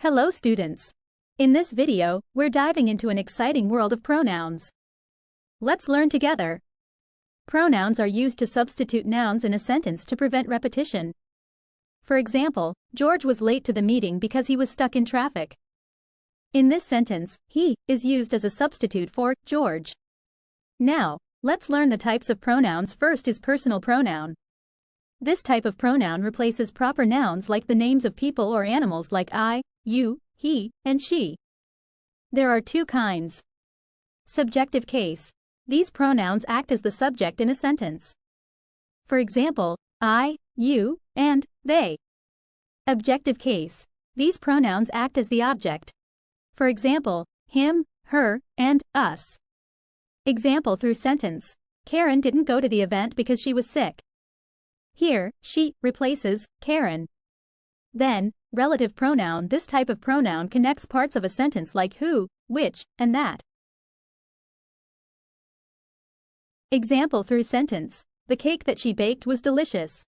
Hello students! In this video, we're diving into an exciting world of pronouns. Let's learn together. Pronouns are used to substitute nouns in a sentence to prevent repetition. For example, George was late to the meeting because he was stuck in traffic. In this sentence, he is used as a substitute for George. Now, let's learn the types of pronouns. First is personal pronoun. This type of pronoun replaces proper nouns like the names of people or animals like I, you, he, and she. There are two kinds. Subjective case. These pronouns act as the subject in a sentence. For example, I, you, and they. Objective case. These pronouns act as the object. For example, him, her, and us. Example through sentence. Karen didn't go to the event because she was sick. Here, she replaces Karen. Then, relative pronoun. This type of pronoun connects parts of a sentence like who, which, and that. Example through sentence. The cake that she baked was delicious.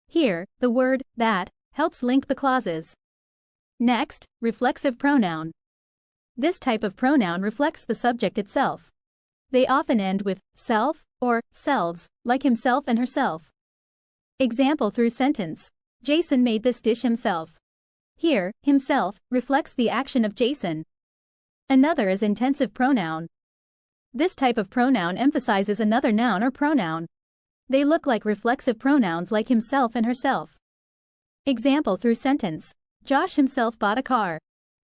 Here, the word that helps link the clauses. Next, reflexive pronoun. This type of pronoun reflects the subject itself. They often end with self or selves, like himself and herself. Example through sentence. Jason made this dish himself. Here, himself reflects the action of Jason. Another is intensive pronoun. This type of pronoun emphasizes another noun or pronoun. They look like reflexive pronouns like himself and herself. Example through sentence. Josh himself bought a car.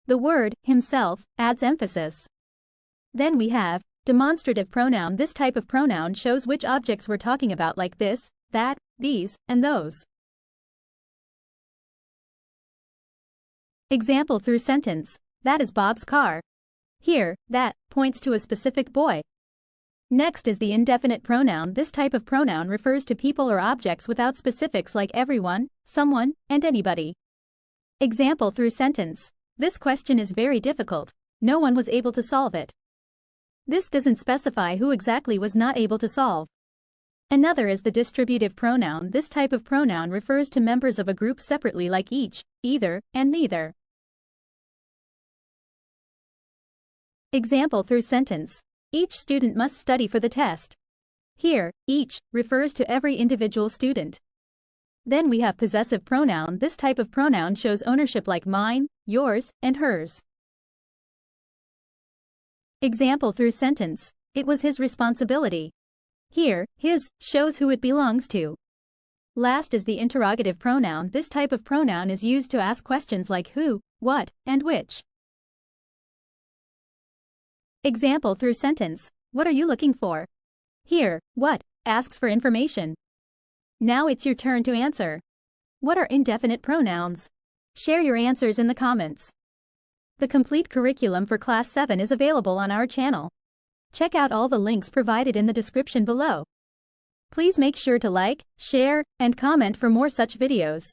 The word himself adds emphasis. Then we have demonstrative pronoun. This type of pronoun shows which objects we're talking about like this, that, these, and those. Example through sentence. That is Bob's car. Here, that points to a specific boy. Next is the indefinite pronoun. This type of pronoun refers to people or objects without specifics like everyone, someone, and anybody. Example through sentence. This question is very difficult. No one was able to solve it. This doesn't specify who exactly was not able to solve. Another is the distributive pronoun. This type of pronoun refers to members of a group separately like each, either, and neither. Example through sentence. Each student must study for the test. Here, each refers to every individual student. Then we have possessive pronoun. This type of pronoun shows ownership like mine, yours, and hers. Example through sentence. It was his responsibility. Here, his shows who it belongs to. Last is the interrogative pronoun. This type of pronoun is used to ask questions like who, what, and which. Example through sentence. What are you looking for? Here, what asks for information. Now it's your turn to answer. What are indefinite pronouns? Share your answers in the comments. The complete curriculum for Class 7 is available on our channel. Check out all the links provided in the description below. Please make sure to like, share, and comment for more such videos.